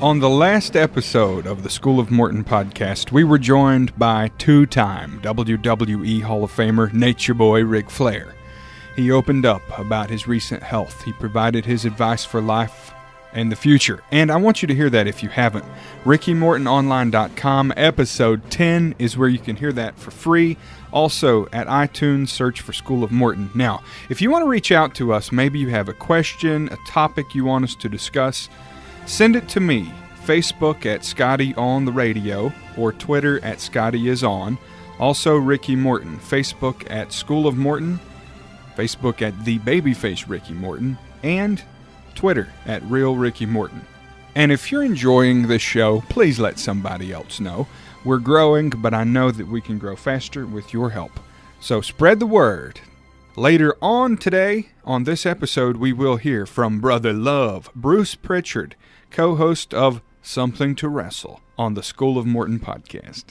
On the last episode of the School of Morton podcast, we were joined by two-time WWE Hall of Famer Nature Boy Ric Flair. He opened up about his recent health. He provided his advice for life and the future. And I want you to hear that if you haven't. RickyMortonOnline.com, episode 10 is where you can hear that for free. Also, at iTunes, search for School of Morton. Now, if you want to reach out to us, maybe you have a question, a topic you want us to discuss, send it to me, Facebook at Scotty on the Radio, or Twitter at Scotty is on. Also, Ricky Morton, Facebook at School of Morton, Facebook at The Babyface Ricky Morton, and Twitter at Real Ricky Morton. And if you're enjoying this show, please let somebody else know. We're growing, but I know that we can grow faster with your help. So spread the word. Later on today, on this episode, we will hear from Brother Love, Bruce Prichard, co-host of Something to Wrestle on the School of Morton podcast.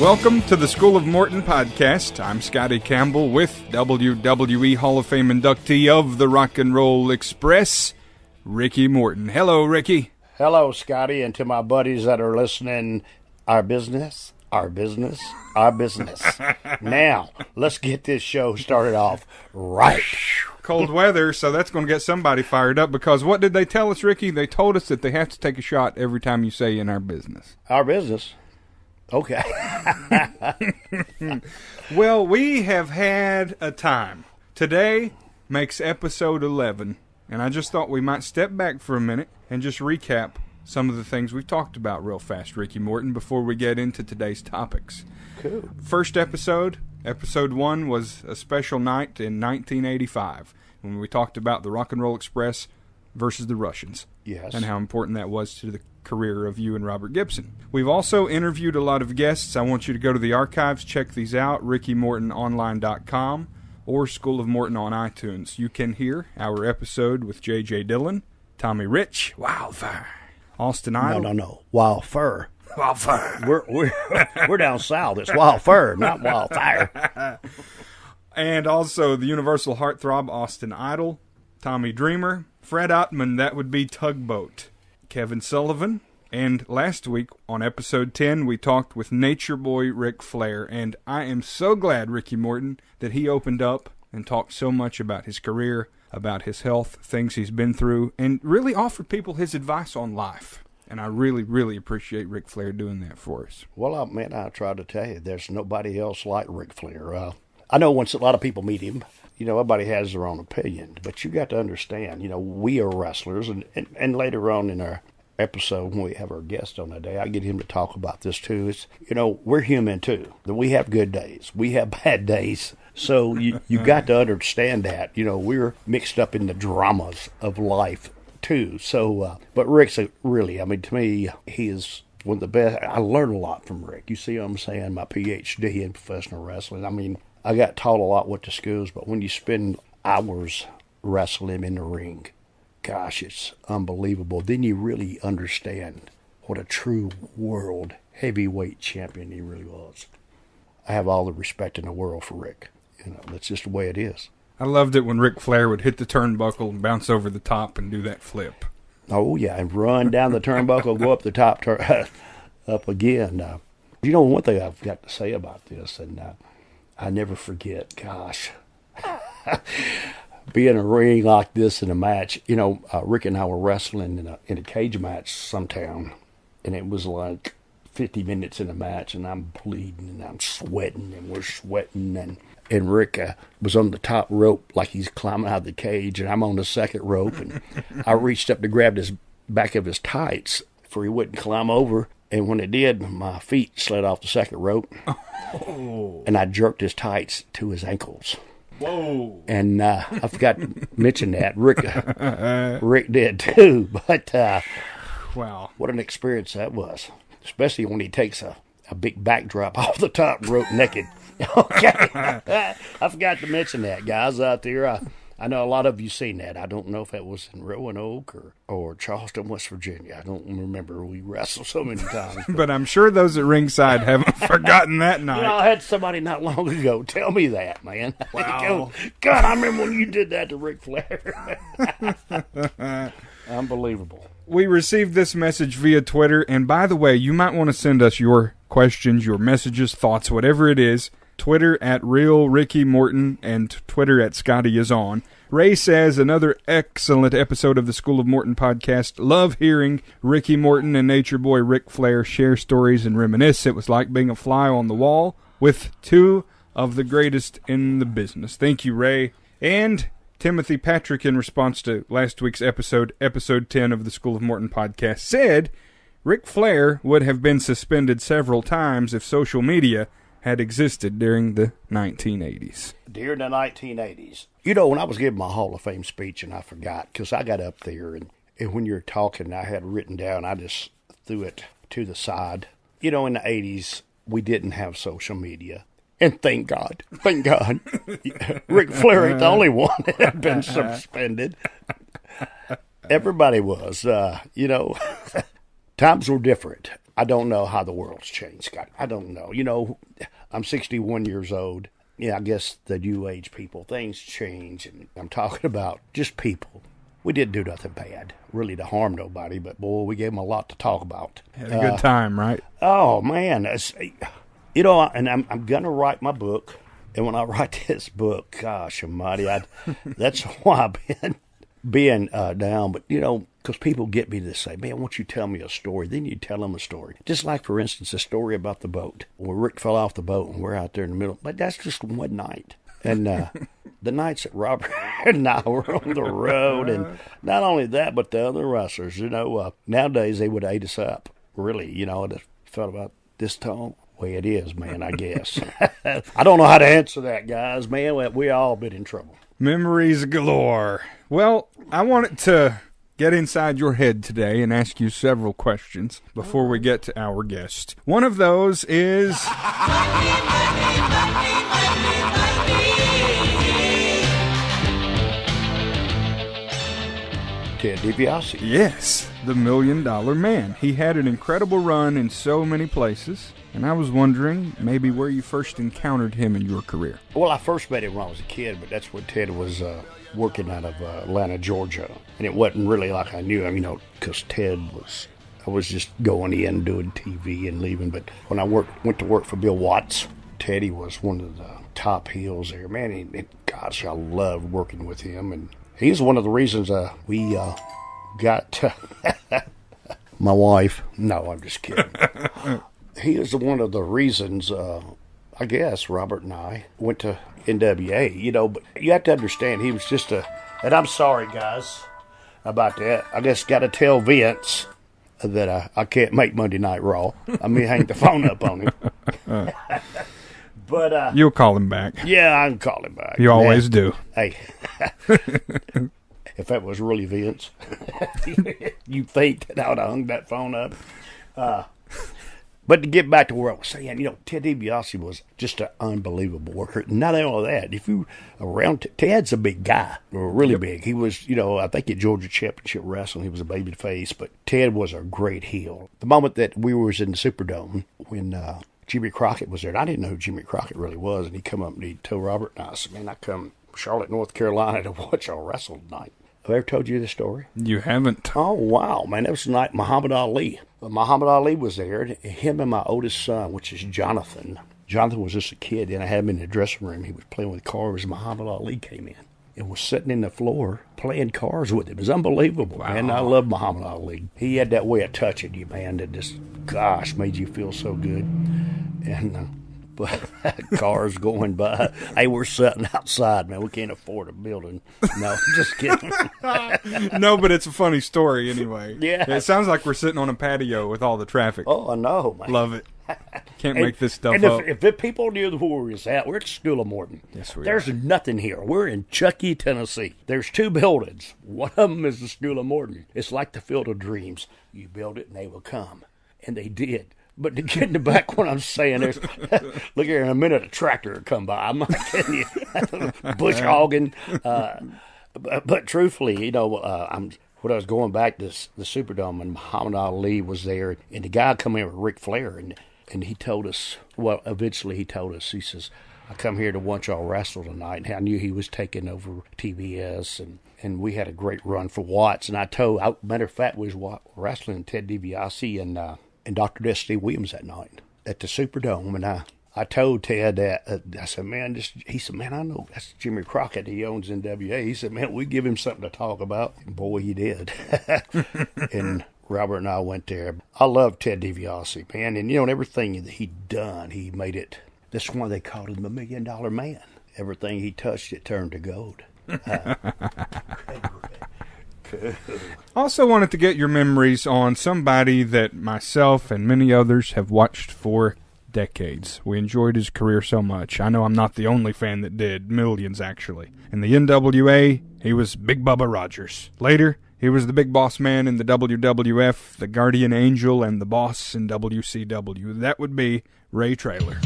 Welcome to the School of Morton podcast. I'm Scotty Campbell with WWE Hall of Fame inductee of the Rock and Roll Express, Ricky Morton. Hello, Ricky. Hello, Scotty, and to my buddies that are listening, our business. Now, let's get this show started off right. Cold weather, so that's going to get somebody fired up, because what did they tell us, Ricky? They told us that they have to take a shot every time you say in our business. Our business? Okay. Well, we have had a time. Today makes episode 11, and I just thought we might step back for a minute and just recap some of the things we've talked about real fast, Ricky Morton, before we get into today's topics. Cool. First episode 1, was a special night in 1985 when we talked about the Rock and Roll Express versus the Russians. Yes. And how important that was to the career of you and Robert Gibson. We've also interviewed a lot of guests. I want you to go to the archives, check these out, RickyMortonOnline.com or School of Morton on iTunes. You can hear our episode with J.J. Dillon, Tommy Rich, Wildfire, Austin Idol. No. Wild fur. Wildfire. We're down south. It's wild fur, not wildfire. And also the Universal Heartthrob, Austin Idol, Tommy Dreamer, Fred Ottman, that would be Tugboat, Kevin Sullivan, and last week on episode 10 we talked with Nature Boy Ric Flair, and I am so glad, Ricky Morton, that he opened up and talked so much about his career, about his health, things he's been through, and really offered people his advice on life. And I really, really appreciate Ric Flair doing that for us. Well, I tried to tell you, there's nobody else like Ric Flair. I know once a lot of people meet him, everybody has their own opinion, but you got to understand, we are wrestlers, and later on in our episode when we have our guest on today, I get him to talk about this too. It's, we're human too. We have good days. We have bad days. So you got to understand that, we're mixed up in the dramas of life too. So, but Rick's really, to me, he is one of the best. I learned a lot from Rick. You see what I'm saying? My PhD in professional wrestling. I got taught a lot, went to schools, but when you spend hours wrestling him in the ring, gosh, it's unbelievable. Then you really understand what a true world heavyweight champion he really was. I have all the respect in the world for Rick. That's just the way it is. I loved it when Ric Flair would hit the turnbuckle and bounce over the top and do that flip. Oh, yeah, and run down the turnbuckle, go up the top, up again. One thing I've got to say about this, and I never forget, gosh, being in a ring like this in a match. Rick and I were wrestling in a cage match sometime, and it was like 50 minutes in a match, and I'm bleeding, and I'm sweating, and we're sweating, and Rick was on the top rope like he's climbing out of the cage, and I'm on the second rope, and I reached up to grab his back of his tights for he wouldn't climb over, and when it did, my feet slid off the second rope, and I jerked his tights to his ankles. Whoa! And I forgot to mention that. Rick did too, but wow, what an experience that was, especially when he takes a big backdrop off the top rope naked. Okay. I forgot to mention that, guys out there. I know a lot of you seen that. I don't know if that was in Roanoke or Charleston, West Virginia. I don't remember. We wrestled so many times. But I'm sure those at ringside haven't forgotten that night. You know, I had somebody not long ago tell me that, man. Wow. God, I remember when you did that to Ric Flair. Unbelievable. We received this message via Twitter, and by the way, you might want to send us your questions, your messages, thoughts, whatever it is. Twitter at Real Ricky Morton and Twitter at Scotty is on. Ray says, another excellent episode of the School of Morton podcast. Love hearing Ricky Morton and Nature Boy Ric Flair share stories and reminisce. It was like being a fly on the wall with two of the greatest in the business. Thank you, Ray. And Timothy Patrick, in response to last week's episode 10 of the School of Morton podcast, said Ric Flair would have been suspended several times if social media had existed during the 1980s. During the 1980s. You know, when I was giving my Hall of Fame speech, and I forgot, because I got up there, and when you were talking, I had written down, I just threw it to the side. You know, in the 80s, we didn't have social media. And thank God. Ric Flair ain't the only one that had been suspended. Everybody was. You know, times were different. I don't know how the world's changed, Scott. I don't know. You know, I'm 61 years old. Yeah, I guess the new age people, things change. And I'm talking about just people. We didn't do nothing bad, really, to harm nobody. But, boy, we gave them a lot to talk about. Had a good time, right? Oh, man. You know, and I'm going to write my book. And when I write this book, gosh almighty, that's why I've been being down. But, you know, because people get me to say, man, won't you tell me a story? Then you tell them a story. Just like, for instance, a story about the boat. Where Rick fell off the boat and we're out there in the middle. But that's just one night. And the nights that Robert and I were on the road. And not only that, but the other wrestlers, you know, nowadays they would ate us up. Really, you know, it felt about this tall. Way it is, man, I guess. I don't know how to answer that, guys. Man, we all been in trouble. Memories galore. Well, I wanted to get inside your head today and ask you several questions before we get to our guest. One of those is... Ted DiBiase. Yes, the $1 Million Man. He had an incredible run in so many places, and I was wondering maybe where you first encountered him in your career. Well, I first met him when I was a kid, but that's when Ted was working out of Atlanta, Georgia. And it wasn't really like I knew him, you know, because I was just going in, doing TV and leaving. But when I went to work for Bill Watts, Teddy was one of the top heels there. Man, gosh, I loved working with him. And he's one of the reasons we got my wife. No, I'm just kidding. He is one of the reasons, I guess, Robert and I went to NWA, you know, but you have to understand, he was just and I'm sorry, guys, about that. I just got to tell Vince that I can't make Monday Night Raw. I mean, hang the phone up on him. But you'll call him back. Yeah, I can call him back. You always do. Hey, if that was really Vince, you think that I would have hung that phone up? But to get back to where I was saying, you know, Ted DiBiase was just an unbelievable worker. Not only that, if you around Ted's a big guy, really big. He was, you know, I think at Georgia Championship Wrestling, he was a baby face, but Ted was a great heel. The moment that we was in the Superdome, when Jimmy Crockett was there, and I didn't know who Jimmy Crockett really was, and he come up and he told Robert and I said, man, I come from Charlotte, North Carolina to watch y'all wrestle tonight. Have I ever told you this story? You haven't. Oh, wow, man. That was the night Muhammad Ali. Muhammad Ali was there, and him and my oldest son, which is Jonathan. Jonathan was just a kid, and I had him in the dressing room. He was playing with cars. Muhammad Ali came in and was sitting in the floor playing cards with him. It was unbelievable, wow. Man. I love Muhammad Ali. He had that way of touching you, man, that just, gosh, made you feel so good. And but cars going by. Hey, we're sitting outside, man. We can't afford a building. No, just kidding. No, but it's a funny story anyway. Yeah. It sounds like we're sitting on a patio with all the traffic. Oh, I know, man. Love it. Can't make this stuff up. And if the people knew where we was at, we're at the School of Morton. Yes, we There's nothing here. We're in Chuckey, Tennessee. There's two buildings. One of them is the School of Morton. It's like the Field of Dreams. You build it and they will come. And they did. But to get back what I'm saying, there's look here in a minute a tractor will come by. I'm not kidding you, bush hogging. But truthfully, when I was going back to the Superdome and Muhammad Ali was there, and the guy come in with Ric Flair, and he told us. Well, eventually he told us. He says, "I come here to watch y'all wrestle tonight." And I knew he was taking over TBS, and we had a great run for Watts. And matter of fact, we was wrestling Ted DiBiase and Dr. Destiny Williams that night at the Superdome. And I told Ted that, I said, man, he said, man, I know that's Jimmy Crockett. He owns NWA. He said, man, we give him something to talk about. And boy, he did. And Robert and I went there. I love Ted DiBiase, man. And, everything that he'd done, he made it. That's why they called him the $1 Million Man. Everything he touched, it turned to gold. Also wanted to get your memories on somebody that myself and many others have watched for decades. We enjoyed his career so much. I know I'm not the only fan that did. Millions, actually. In the NWA, he was Big Bubba Rogers. Later, he was the big boss man in the WWF, the guardian angel, and the boss in WCW. That would be Ray Traylor.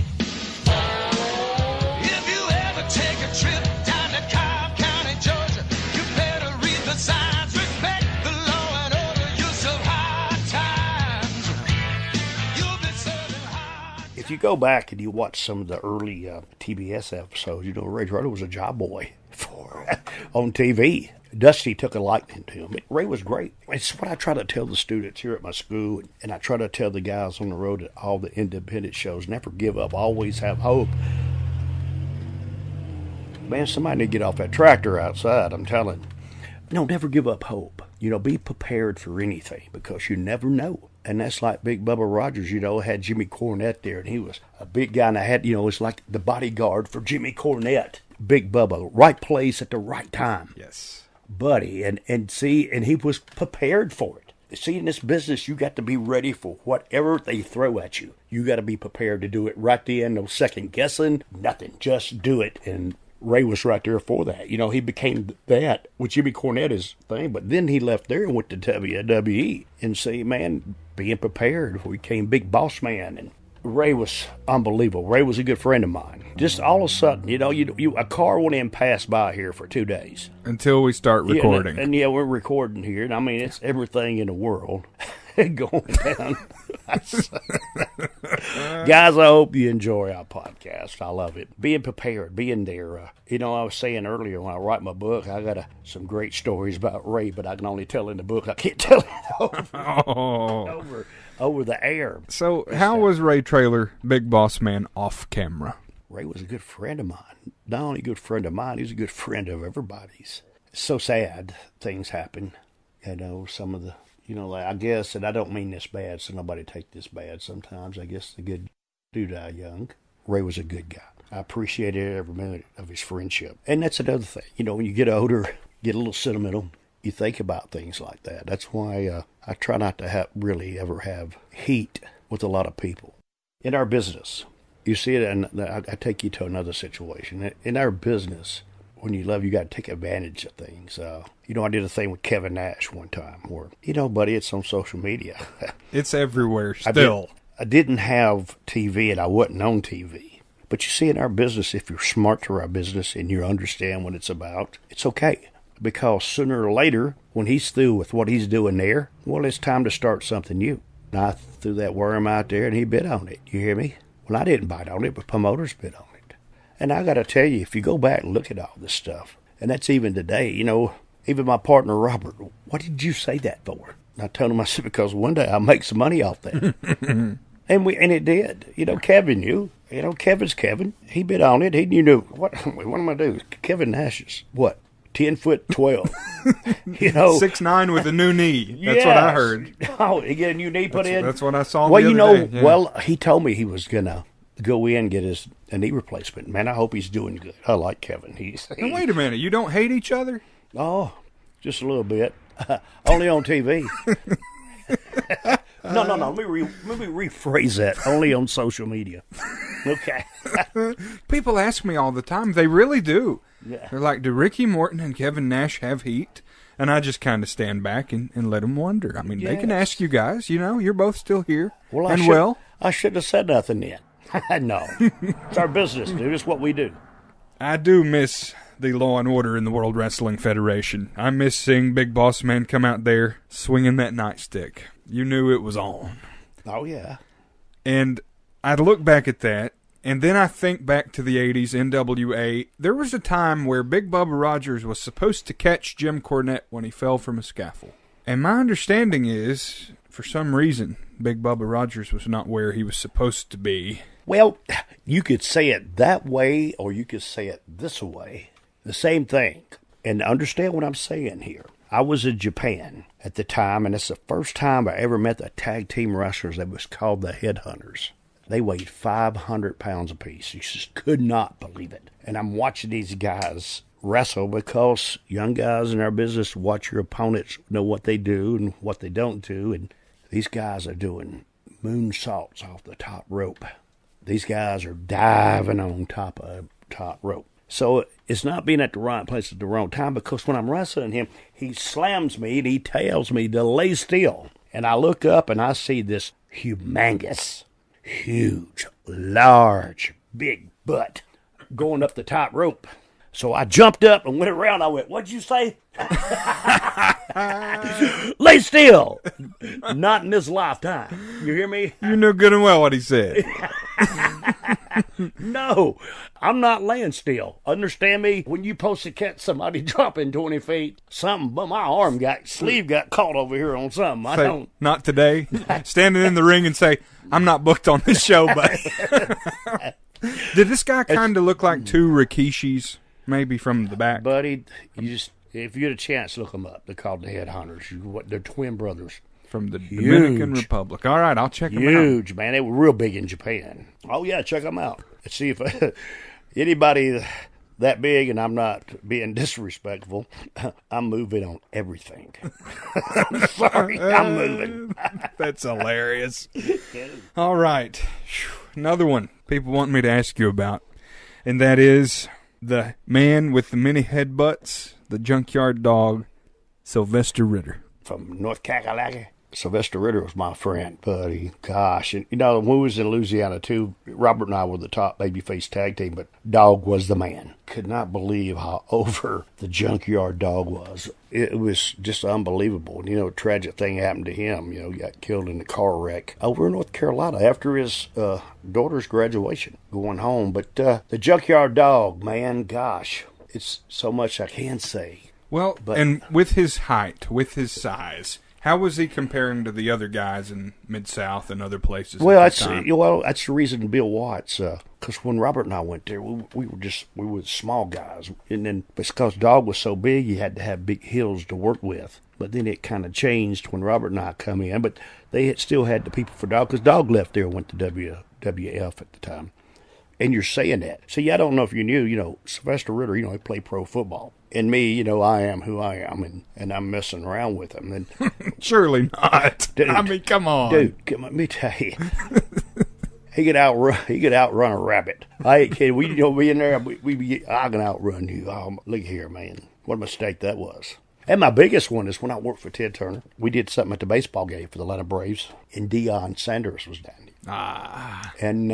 If you ever take a trip down to Cobb County, Georgia, you better read the signs, respect the law and order, you'll serve high times. You'll be serving high. If you go back and you watch some of the early TBS episodes, Ray Traylor was a job boy on TV. Dusty took a liking to him. Ray was great. It's what I try to tell the students here at my school, and I try to tell the guys on the road at all the independent shows, never give up, always have hope. Man, somebody need to get off that tractor outside, I'm telling you. No, never give up hope. Be prepared for anything, because you never know. And that's like Big Bubba Rogers, had Jimmy Cornette there, and he was a big guy, and I had, it's like the bodyguard for Jimmy Cornette. Big Bubba, right place at the right time. Yes. Buddy, and he was prepared for it. See, in this business, you got to be ready for whatever they throw at you. You got to be prepared to do it right then, no second guessing, nothing. Just do it. And Ray was right there for that. He became that with Jimmy Cornette's thing, but then he left there and went to WWE. And see, man, being prepared, we became Big Boss Man, and Ray was unbelievable. Ray was a good friend of mine. Just all of a sudden, a car went in and passed by here for 2 days. Until we start recording. And we're recording here. And I mean, it's everything in the world going down. Guys, I hope you enjoy our podcast. I love it. Being prepared, being there. I was saying earlier when I write my book, I got some great stories about Ray, but I can only tell in the book. I can't tell it over the air. So how was Ray Traylor, Big Boss Man, off camera? Ray was a good friend of mine. Not only a good friend of mine, he's a good friend of everybody's. It's so sad things happen. Some of the, I guess, and I don't mean this bad, so nobody take this bad. Sometimes I guess the good do die young. Ray was a good guy. I appreciated every minute of his friendship. And that's another thing. When you get older, get a little sentimental, you think about things like that. That's why I try not to really ever have heat with a lot of people. In our business, you see it, and I take you to another situation. In our business, when you love, you got to take advantage of things. I did a thing with Kevin Nash one time where, buddy, it's on social media. It's everywhere still. I didn't have TV, and I wasn't on TV. But you see, in our business, if you're smart to our business and you understand what it's about, it's okay. Because sooner or later, when he's through with what he's doing there, well, it's time to start something new. And I threw that worm out there, and he bit on it. You hear me? Well, I didn't bite on it, but promoters bit on it. And I got to tell you, if you go back and look at all this stuff, and that's even today, even my partner, Robert, what did you say that for? And I told him, I said, because one day I'll make some money off that. and it did. Kevin knew. Kevin's Kevin. He bit on it. He knew, what am I doing? Kevin Nash is, 10'12". 6'9" with a new knee. That's what I heard. Oh, he get a new knee put in? That's what I saw the other day. Yeah. Well, he told me he was going to go in and get a knee replacement. Man, I hope he's doing good. I like Kevin. Now, wait a minute. You don't hate each other? Oh, just a little bit. Only on TV. No. Let me rephrase that. Only on social media. Okay. People ask me all the time. They really do. Yeah. They're like, do Ricky Morton and Kevin Nash have heat? And I just kind of stand back and let them wonder. I mean, they can Yes. ask you guys, you're both still here. Well, I shouldn't have said nothing then. No. It's our business, dude. It's what we do. I do miss the law and order in the World Wrestling Federation. I miss seeing Big Boss Man come out there swinging that nightstick. You knew it was on. Oh, yeah. And I'd look back at that, and then I think back to the 80s, NWA. There was a time where Big Bubba Rogers was supposed to catch Jim Cornette when he fell from a scaffold. And my understanding is, for some reason, Big Bubba Rogers was not where he was supposed to be. Well, you could say it that way, or you could say it this way. The same thing. And understand what I'm saying here. I was in Japan at the time, and it's the first time I ever met the tag team wrestlers that was called the Headhunters. They weighed 500 pounds apiece. You just could not believe it. And I'm watching these guys wrestle because young guys in our business watch your opponents, know what they do and what they don't do. And these guys are doing moonsaults off the top rope. These guys are diving on top rope. So it's not being at the right place at the wrong time, because when I'm wrestling him, he slams me and he tells me to lay still. And I look up and I see this humongous, huge, large, big butt going up the top rope. So I jumped up and went around. I went, "What'd you say?" Lay still. Not in this lifetime. You hear me? You knew good and well what he said. No, I'm not laying still. Understand me? When you supposed to catch somebody dropping 20 feet, something, but my sleeve got caught over here on something. I Say, don't. not today. Standing in the ring and say, "I'm not booked on this show, but." Did this guy kind of look like two Rikishis, maybe from the back? Buddy, if you get a chance, look them up. They're called the Headhunters. They're twin brothers. From the Dominican Republic. All right, I'll check them out. Huge, man. They were real big in Japan. Oh, yeah, check them out. Let's see if anybody that big, and I'm not being disrespectful, I'm moving on everything. I'm sorry, I'm moving. That's hilarious. All right. Another one people want me to ask you about, and that is the man with the many headbutts, the Junkyard Dog, Sylvester Ritter. From North Kakalaki. Sylvester Ritter was my friend, buddy. Gosh, and when we was in Louisiana too, Robert and I were the top babyface tag team, but Dog was the man. Could not believe how over the Junkyard Dog was. It was just unbelievable. A tragic thing happened to him. He got killed in a car wreck over in North Carolina after his daughter's graduation, going home. But the Junkyard Dog, man, gosh, it's so much I can say. Well, and with his height, with his size, how was he comparing to the other guys in Mid-South and other places? Well, that's the reason Bill Watts, because when Robert and I went there, we were small guys, and then because Dog was so big, you had to have big heels to work with. But then it kind of changed when Robert and I come in, but they still had the people for Dog, because Dog left there and went to WWF at the time. And you're saying that. See, I don't know if you knew, Sylvester Ritter, he played pro football. And me, I am who I am, and I'm messing around with him. And surely not. Dude, I mean, come on. Dude, let me tell you. He could outrun a rabbit. I ain't kidding. We be in there, I can outrun you. Oh, look here, man. What a mistake that was. And my biggest one is when I worked for Ted Turner. We did something at the baseball game for the Atlanta Braves, and Deion Sanders was down there. And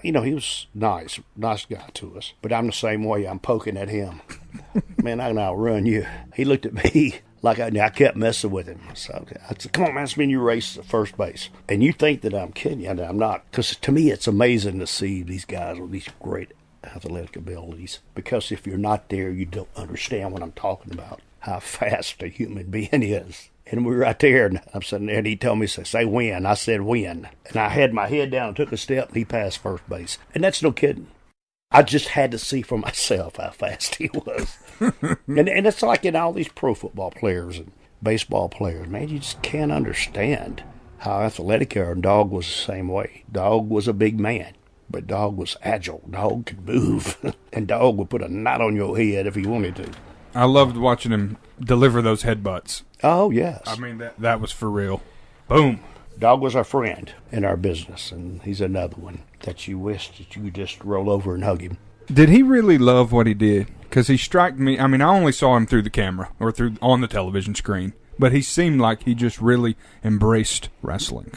he was nice guy to us. But I'm the same way. I'm poking at him. Man, I can outrun you. He looked at me like I kept messing with him. So I said, "Come on, man, it's me and you race at first base." And you think that I'm kidding you, and I'm not. Because to me, it's amazing to see these guys with these great athletic abilities. Because if you're not there, you don't understand what I'm talking about, how fast a human being is. And we were right there, and I'm sitting there, and he told me, say win. I said win. And I had my head down and took a step, and he passed first base. And that's no kidding. I just had to see for myself how fast he was. and it's like in all these pro football players and baseball players, man, you just can't understand how athletic are. And Dog was the same way. Dog was a big man, but Dog was agile. Dog could move. And Dog would put a knot on your head if he wanted to. I loved watching him deliver those headbutts. Oh, yes. I mean, that was for real. Boom. Dog was our friend in our business, and he's another one that you wish that you could just roll over and hug him. Did he really love what he did? Because he struck me. I mean, I only saw him through the camera or on the television screen, but he seemed like he just really embraced wrestling.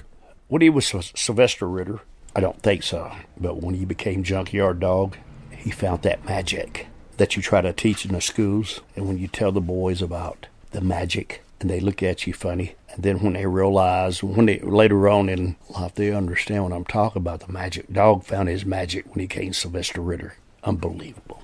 When he was Sylvester Ritter, I don't think so. But when he became Junkyard Dog, he found that magic that you try to teach in the schools. And when you tell the boys about the magic, and they look at you funny, and then when they realize, later on in life, they understand what I'm talking about. The magic dog found his magic when he became Sylvester Ritter. Unbelievable.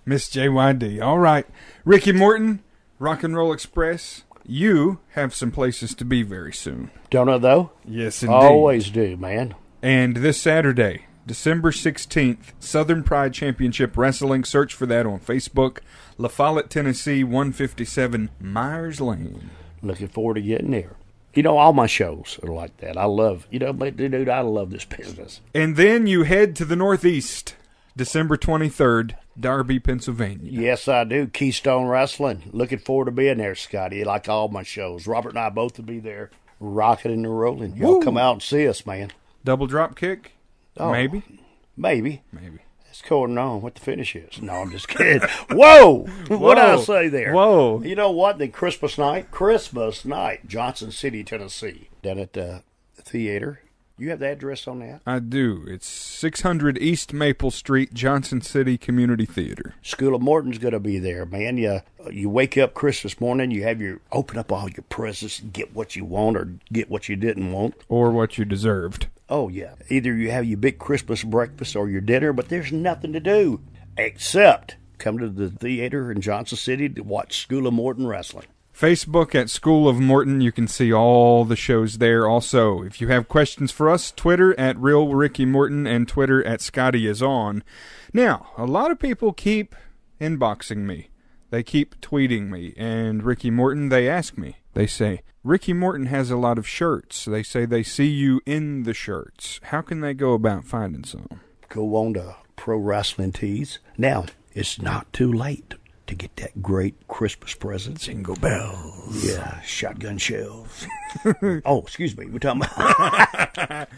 Miss JYD. All right. Ricky Morton, Rock and Roll Express. You have some places to be very soon. Don't I, though? Yes, indeed. Always do, man. And this Saturday, December 16th, Southern Pride Championship Wrestling. Search for that on Facebook. La Follette, Tennessee, 157 Myers Lane. Looking forward to getting there. You know, all my shows are like that. I love, dude, I love this business. And then you head to the Northeast, December 23rd, Darby, Pennsylvania. Yes, I do. Keystone Wrestling. Looking forward to being there, Scotty. Like all my shows. Robert and I both will be there, rocking and rolling. Y'all Woo. come out and see us, man. Double drop kick? Oh, Maybe. Maybe. It's going on what the finish is. No, I'm just kidding. Whoa! What did I say there? Whoa. You know what? Then Christmas night, Johnson City, Tennessee, down at the theater. You have the address on that? I do. It's 600 East Maple Street, Johnson City Community Theater. School of Morton's going to be there, man. You wake up Christmas morning, open up all your presents, get what you want or get what you didn't want. Or what you deserved. Oh, yeah. Either you have your big Christmas breakfast or your dinner, but there's nothing to do except come to the theater in Johnson City to watch School of Morton Wrestling. Facebook at School of Morton. You can see all the shows there. Also, if you have questions for us, Twitter at Real Ricky Morton and Twitter at Scotty is on. Now, a lot of people keep inboxing me. They keep tweeting me. And Ricky Morton, they ask me. They say, Ricky Morton has a lot of shirts. They say they see you in the shirts. How can they go about finding some? Go on to Pro Wrestling Tees. Now, it's not too late to get that great Christmas present. Jingle bells. Yeah, shotgun shells. Oh, excuse me. We're talking about...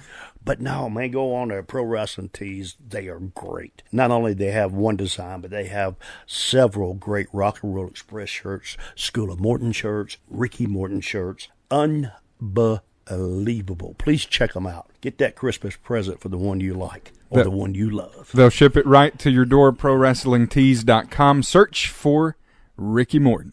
But no, man, go on to Pro Wrestling Tees. They are great. Not only they have one design, but they have several great Rock and Roll Express shirts, School of Morton shirts, Ricky Morton shirts. Unbelievable. Please check them out. Get that Christmas present for the one you like or the one you love. They'll ship it right to your door, ProWrestlingTees.com. Search for Ricky Morton.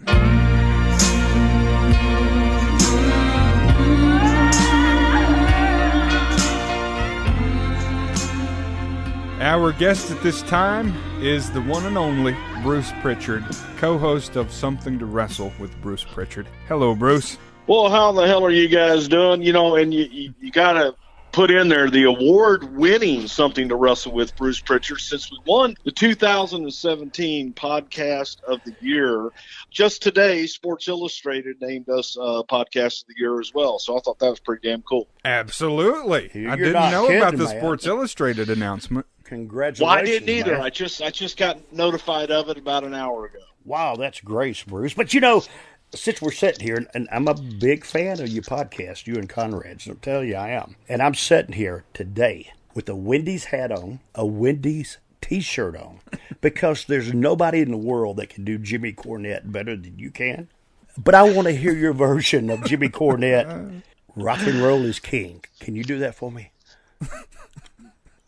Our guest at this time is the one and only Bruce Prichard, co-host of Something to Wrestle with Bruce Prichard. Hello, Bruce. Well, how the hell are you guys doing? You know, and you got to put in there the award-winning Something to Wrestle with Bruce Prichard, since we won the 2017 Podcast of the Year. Just today, Sports Illustrated named us Podcast of the Year as well, so I thought that was pretty damn cool. Absolutely. You're I didn't not know kidding, about the man. Sports Illustrated announcement. Congratulations. Well, I didn't either. Man. I just got notified of it about an hour ago. Wow, that's great, Bruce. But, you know, since we're sitting here, and I'm a big fan of your podcast, you and Conrad's, I'll tell you I am. And I'm sitting here today with a Wendy's hat on, a Wendy's T-shirt on, because there's nobody in the world that can do Jimmy Cornette better than you can. But I want to hear your version of Jimmy Cornette, Rock and Roll is King. Can you do that for me?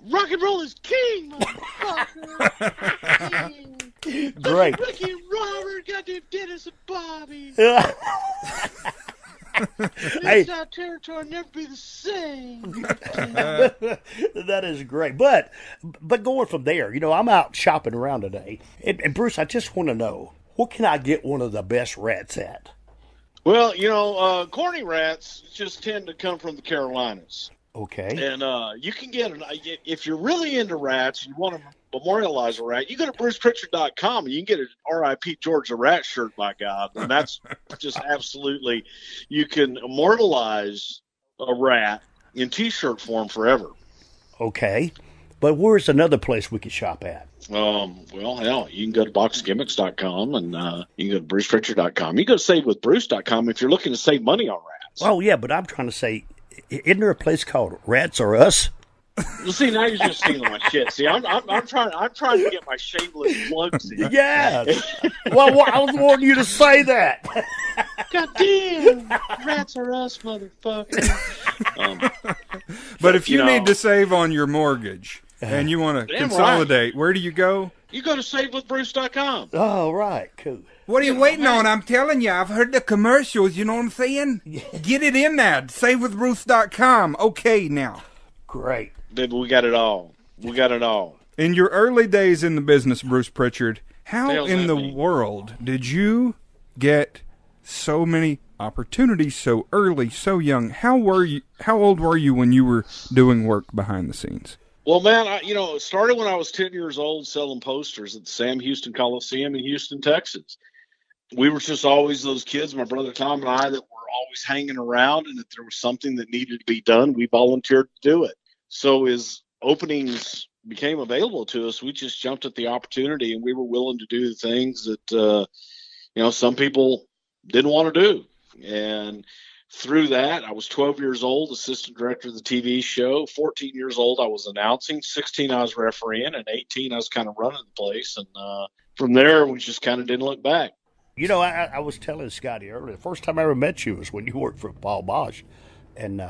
Rock and roll is king, motherfucker. King. Great. Ricky, Robert, goddamn Dennis, and Bobby. Hey. This our territory never be the same. That is great. But going from there, you know, I'm out shopping around today. And Bruce, I just want to know, what can I get one of the best rats at? Well, you know, corny rats just tend to come from the Carolinas. Okay. And you can get if you're really into rats, you want to memorialize a rat, you go to brucepritchard.com and you can get an R.I.P. George the Rat shirt, by God. And that's just absolutely, you can immortalize a rat in T-shirt form forever. Okay. But where's another place we could shop at? Well, hell, you can go to boxgimmicks.com and you can go to brucepritchard.com. You can go to savewithbruce.com if you're looking to save money on rats. Oh, yeah, but I'm trying to say, isn't there a place called Rats or Us? Well, see, now you're just stealing my shit. See, I'm trying to get my shameless plugs in. Yeah. Well, I was wanting you to say that. God damn, rats are us, motherfucker. But if you need to save on your mortgage and you want to consolidate, right. Where do you go? You go to savewithbruce.com. Oh, right. Cool. What are you waiting on? I'm telling you, I've heard the commercials. You know what I'm saying? Get it in there. SaveWithBruce.com. Okay, now. Great. Baby, we got it all. We got it all. In your early days in the business, Bruce Prichard, how Hell's in that the mean? world did you get so many opportunities so early, so young? How old were you when you were doing work behind the scenes? Well, man, it started when I was 10 years old selling posters at the Sam Houston Coliseum in Houston, Texas. We were just always those kids, my brother Tom and I, that were always hanging around, and if there was something that needed to be done, we volunteered to do it. So as openings became available to us, we just jumped at the opportunity, and we were willing to do the things that, some people didn't want to do. And through that, I was 12 years old, assistant director of the TV show. 14 years old, I was announcing. 16, I was refereeing. And 18, I was kind of running the place. And from there, we just kind of didn't look back. You know, I was telling Scotty earlier, the first time I ever met you was when you worked for Paul Bosch. And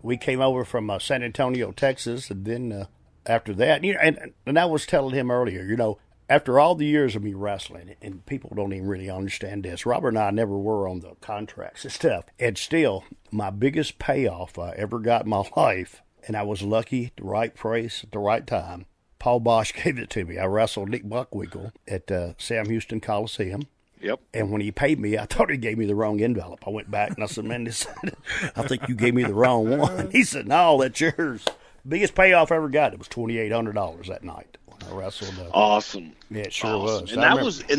we came over from San Antonio, Texas, and then after that, and I was telling him earlier, after all the years of me wrestling, and people don't even really understand this, Robert and I never were on the contracts and stuff. And still, my biggest payoff I ever got in my life, and I was lucky, the right price at the right time, Paul Bosch gave it to me. I wrestled Nick Buckwinkle at Sam Houston Coliseum. Yep. And when he paid me, I thought he gave me the wrong envelope. I went back and I said, man, I think you gave me the wrong one. He said, no, that's yours. Biggest payoff I ever got, it was $2,800 that night. I wrestled. Awesome. Yeah, it sure was. And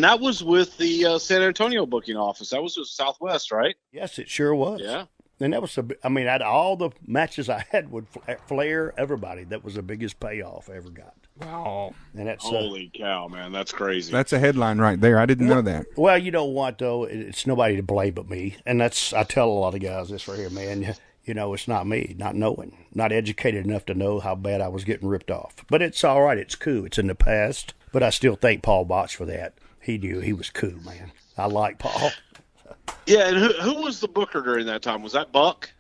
that was with the San Antonio booking office. That was with Southwest, right? Yes, it sure was. Yeah. And that was out of all the matches I had with Flair, everybody, that was the biggest payoff I ever got. Wow. And that's holy cow, man, that's crazy. That's a headline right there. I didn't know that. Well, you know what though? It's nobody to blame but me. And I tell a lot of guys this right here, man. It's not me, not knowing, not educated enough to know how bad I was getting ripped off. But it's all right. It's cool. It's in the past. But I still thank Paul Bosch for that. He knew he was cool, man. I like Paul. Yeah, and who was the booker during that time? Was that Buck?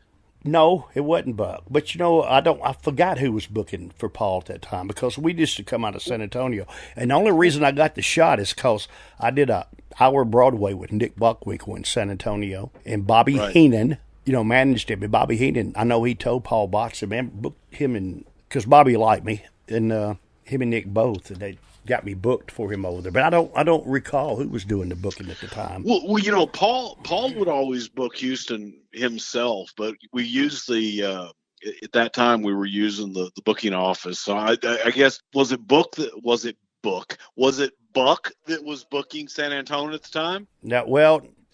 No, it wasn't Buck. But I forgot who was booking for Paul at that time because we used to come out of San Antonio. And the only reason I got the shot is because I did a hour Broadway with Nick Buckwinkle in San Antonio. And Bobby Heenan, managed him. And Bobby Heenan, I know he told Paul Bosch, man, book him because Bobby liked me. And him and Nick both. And they got me booked for him over there. But I don't recall who was doing the booking at the time. Well, Paul would always book Houston himself, but we used at that time we were using the booking office. So I guess was it Buck that was booking San Antonio at the time?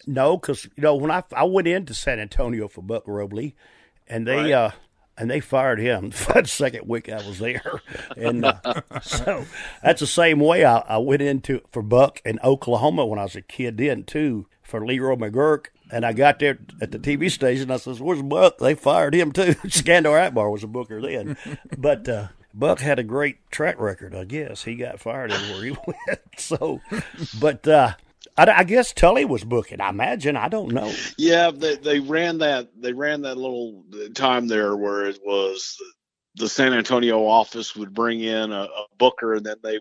No, because when I went into San Antonio for Buck Robley, and they fired him the second week I was there. And so that's the same way I went into for Buck in Oklahoma when I was a kid then, too, for Leroy McGurk. And I got there at the TV station. I says, where's Buck? They fired him, too. Scandal Akbar was a booker then. But Buck had a great track record, I guess. He got fired everywhere he went. So, but I guess Tully was booking. I imagine. I don't know. Yeah, they ran that little time there where it was the San Antonio office would bring in a booker, and then they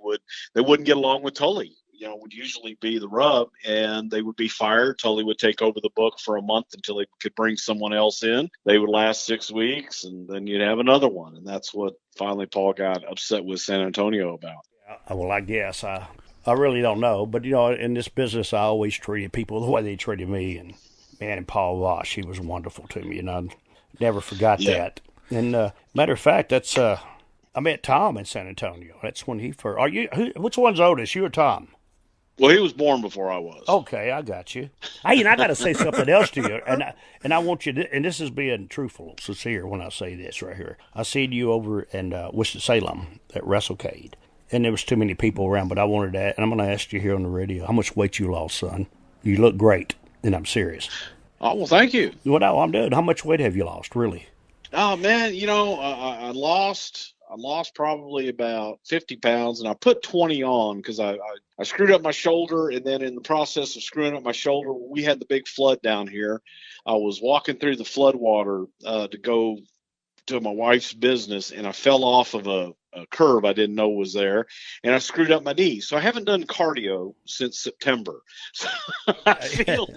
wouldn't get along with Tully. Would usually be the rub, and they would be fired. Tully would take over the book for a month until they could bring someone else in. They would last 6 weeks, and then you'd have another one. And that's what finally Paul got upset with San Antonio about. Well, I guess I really don't know. But, in this business, I always treated people the way they treated me. And, man, and Paul Bosch, he was wonderful to me. And I never forgot that. And, matter of fact, that's I met Tom in San Antonio. That's when he first. Which one's oldest, you or Tom? Well, he was born before I was. Okay, I got you. Hey, and I got to say something else to you, and I want you to, and this is being truthful, sincere when I say this right here. I seen you over in Winston-Salem at WrestleCade, and there was too many people around, but I wanted to, and I'm going to ask you here on the radio, how much weight you lost, son? You look great, and I'm serious. Oh, well, thank you. Well, no, I'm doing. How much weight have you lost, really? Oh man, I lost probably about 50 pounds, and I put 20 on because I screwed up my shoulder, and then in the process of screwing up my shoulder, we had the big flood down here. I was walking through the flood water to go to my wife's business, and I fell off of a curb I didn't know was there, and I screwed up my knee. So I haven't done cardio since September. So I feel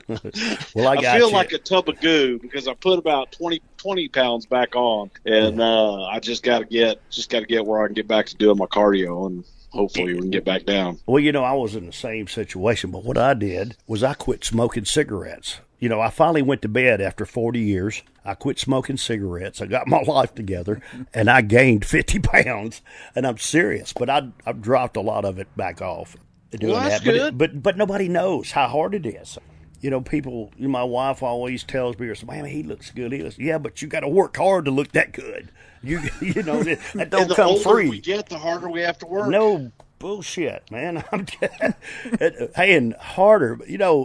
like a tub of goo because I put about 20 pounds back on, and I just got to get where I can get back to doing my cardio, and hopefully we can get back down. Well, I was in the same situation, but what I did was I quit smoking cigarettes. I finally went to bed after 40 years. I quit smoking cigarettes. I got my life together, and I gained 50 pounds. And I'm serious, but I've dropped a lot of it back off doing that's that. good. But nobody knows how hard it is. People. My wife always tells me, "Man, he looks good." Yeah, but you got to work hard to look that good. That don't the come older free. we get, the harder we have to work. No bullshit, man. Hey, and harder,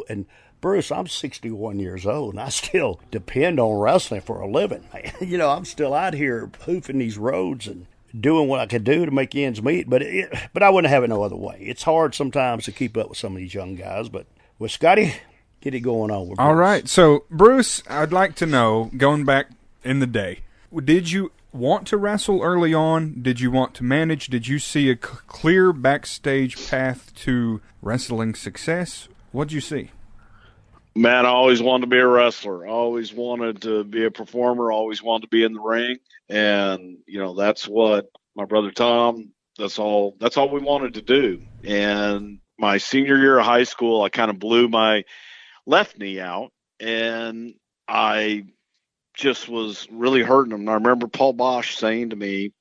and. Bruce, I'm 61 years old, and I still depend on wrestling for a living. I'm still out here hoofing these roads and doing what I can do to make ends meet, but I wouldn't have it no other way. It's hard sometimes to keep up with some of these young guys, but with Scotty, get it going on with Bruce. All right, so Bruce, I'd like to know, going back in the day, did you want to wrestle early on? Did you want to manage? Did you see a clear backstage path to wrestling success? What'd you see? Man, I always wanted to be a wrestler. I always wanted to be a performer. I always wanted to be in the ring. And, that's what my brother Tom, that's all we wanted to do. And my senior year of high school, I kind of blew my left knee out, and I just was really hurting him. And I remember Paul Bosch saying to me,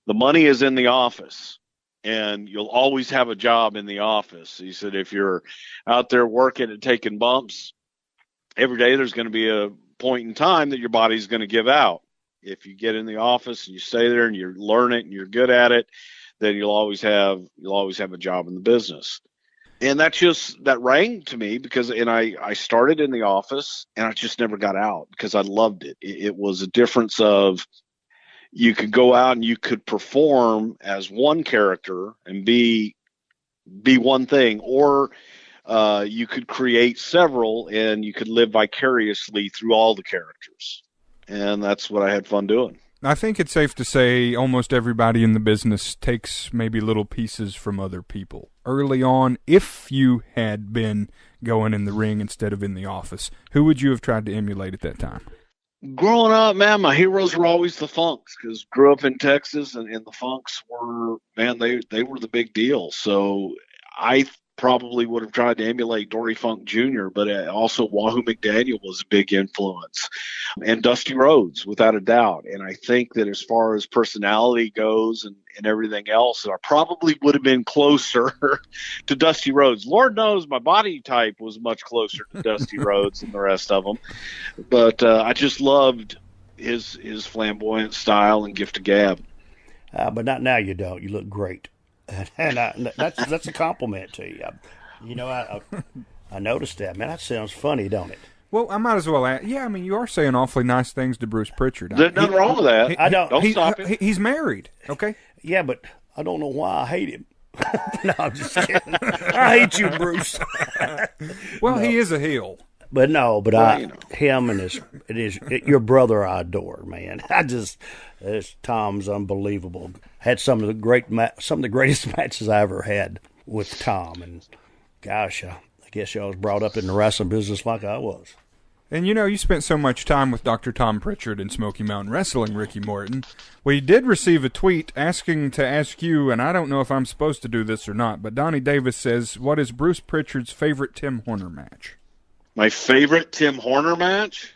the money is in the office, and you'll always have a job in the office. He said, if you're out there working and taking bumps, every day there's going to be a point in time that your body's going to give out. If you get in the office and you stay there and you learn it and you're good at it, then you'll always have a job in the business. And that rang to me because I started in the office, and I just never got out because I loved it. It was a difference of, you could go out and you could perform as one character and be one thing, or you could create several and you could live vicariously through all the characters. And that's what I had fun doing. I think it's safe to say almost everybody in the business takes maybe little pieces from other people. Early on, if you had been going in the ring instead of in the office, who would you have tried to emulate at that time? Growing up, man, my heroes were always the Funks, because grew up in Texas, and the Funks were, man, they were the big deal. So I probably would have tried to emulate Dory Funk Jr., but also Wahoo McDaniel was a big influence, and Dusty Rhodes, without a doubt. And I think that as far as personality goes and everything else, I probably would have been closer to Dusty Rhodes. Lord knows my body type was much closer to Dusty Rhodes than the rest of them. But I just loved his flamboyant style and gift of gab. But not now, you don't. You look great. And that's a compliment to you. I noticed that. Man, that sounds funny, don't it? Well, I might as well add. Yeah, I mean, you are saying awfully nice things to Bruce Prichard. There's nothing wrong with that. Don't stop him. He's married, okay? Yeah, but I don't know why I hate him. No, I'm just kidding. I hate you, Bruce. Well, no. He is a heel. But him and your brother I adore, man. Tom's unbelievable. Had some of the greatest matches I ever had with Tom, and gosh, I guess I was brought up in the wrestling business like I was. And you spent so much time with Dr. Tom Prichard in Smoky Mountain Wrestling, Ricky Morton. We did receive a tweet asking to ask you, and I don't know if I'm supposed to do this or not, but Donnie Davis says, what is Bruce Prichard's favorite Tim Horner match? My favorite Tim Horner match?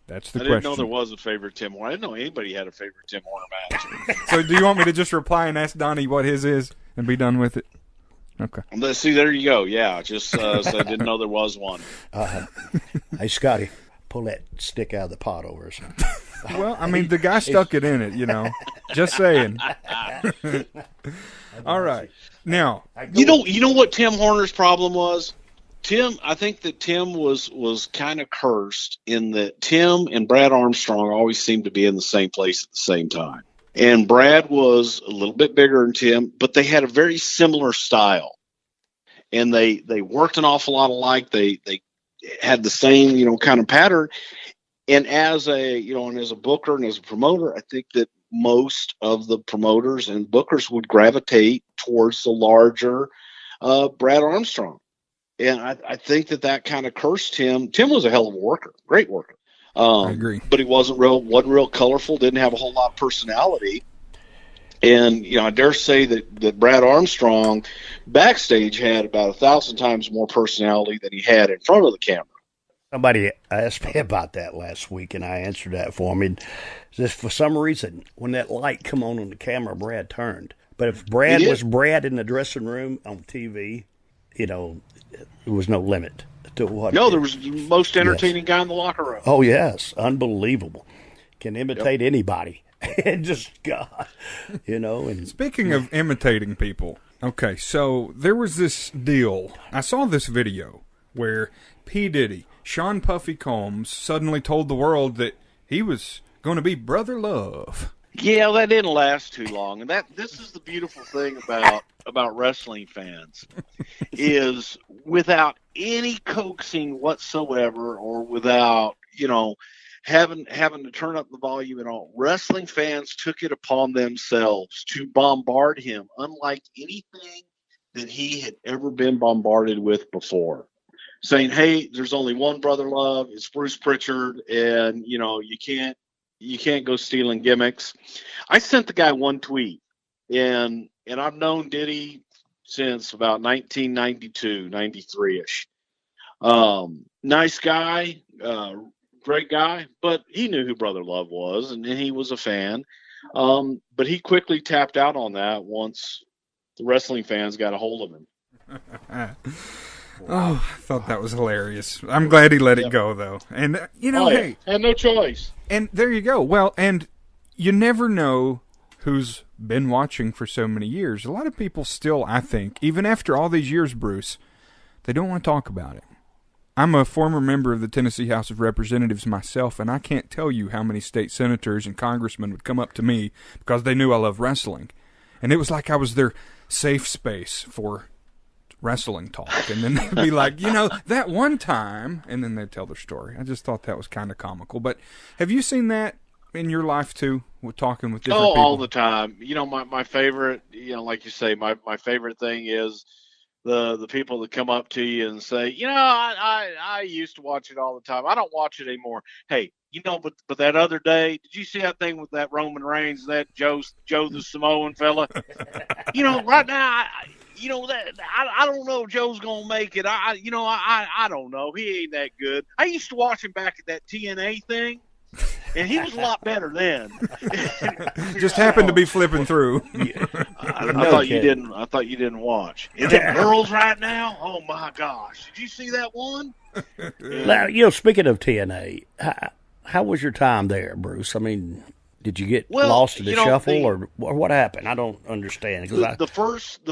That's the question. I didn't know there was a favorite Tim Horner. I didn't know anybody had a favorite Tim Horner match. So do you want me to just reply and ask Donnie what his is and be done with it? Okay. Let's see, there you go. Yeah, just so I didn't know there was one. Hey, Scotty, pull that stick out of the pot over us. Well, I mean, the guy stuck it in it, Just saying. All right. Now, you know what Tim Horner's problem was? I think that Tim was kind of cursed in that Tim and Brad Armstrong always seemed to be in the same place at the same time. And Brad was a little bit bigger than Tim, but they had a very similar style. And they worked an awful lot alike. They had the same, kind of pattern. And as a booker and as a promoter, I think that most of the promoters and bookers would gravitate towards the larger Brad Armstrong. And I think that kind of cursed Tim. Tim was a hell of a worker, great worker. I agree. But he wasn't real colorful, didn't have a whole lot of personality. And, I dare say that Brad Armstrong backstage had about 1,000 times more personality than he had in front of the camera. Somebody asked me about that last week, and I answered that for him. Just for some reason, when that light come on the camera, Brad turned. But if Brad was Brad in the dressing room on TV, there was no limit to what. No, there was the most entertaining guy in the locker room. Oh, yes. Unbelievable. Can imitate anybody. And just, God, And Speaking of imitating people, okay, so there was this deal. I saw this video where P. Diddy, Sean Puffy Combs, suddenly told the world that he was going to be Brother Love. Yeah, that didn't last too long. And this is the beautiful thing about wrestling fans is without any coaxing whatsoever or without, having to turn up the volume and all, wrestling fans took it upon themselves to bombard him unlike anything that he had ever been bombarded with before. Saying, hey, there's only one Brother Love, it's Bruce Prichard, and you can't go stealing gimmicks. I sent the guy one tweet, and I've known Diddy since about 1992, 93-ish. Nice guy, great guy, but he knew who Brother Love was, and he was a fan. But he quickly tapped out on that once the wrestling fans got a hold of him. Oh, I thought that was hilarious. I'm glad he let it go, though. And, hey. Had no choice. And there you go. Well, and you never know who's been watching for so many years. A lot of people still, I think, even after all these years, Bruce, they don't want to talk about it. I'm a former member of the Tennessee House of Representatives myself, and I can't tell you how many state senators and congressmen would come up to me because they knew I love wrestling. And it was like I was their safe space for wrestling talk, and then they'd be like, that one time, and then they'd tell their story. I just thought that was kind of comical. But have you seen that in your life too, with talking with different people? All the time. My favorite, like you say, my favorite thing is the people that come up to you and say, I used to watch it all the time. I don't watch it anymore. Hey, but that other day, did you see that thing with that Roman Reigns, that Joe the Samoan fella? Right now, I don't know if Joe's gonna make it. I don't know. He ain't that good. I used to watch him back at that TNA thing, and he was a lot better then. Just happened to be flipping through. I thought you didn't. I thought you didn't watch. Is it girls right now? Oh my gosh! Did you see that one? Now, speaking of TNA, how was your time there, Bruce? I mean, did you get lost in the shuffle, or what happened? I don't understand. The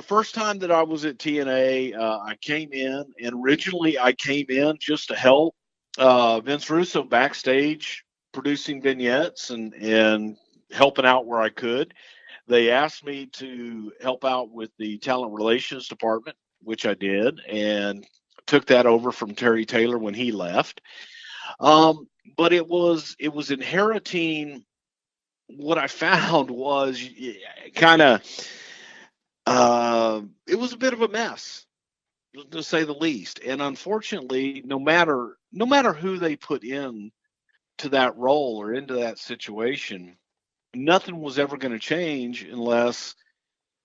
first time that I was at TNA, I came in, and originally I came in just to help Vince Russo backstage producing vignettes and helping out where I could. They asked me to help out with the talent relations department, which I did, and took that over from Terry Taylor when he left. But it was inheriting. What I found was kind of, it was a bit of a mess, to say the least. And unfortunately, no matter who they put in to that role or into that situation, nothing was ever going to change unless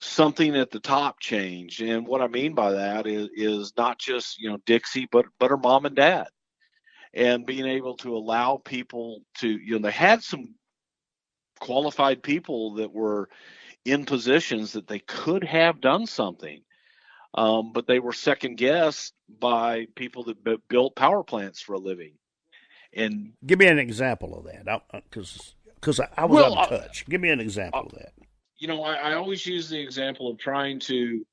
something at the top changed. And what I mean by that is not just, Dixie, but her mom and dad, and being able to allow people to, they had some qualified people that were in positions that they could have done something, but they were second guessed by people that built power plants for a living. And give me an example of that, because I was out of touch. Give me an example of that. I always use the example of trying to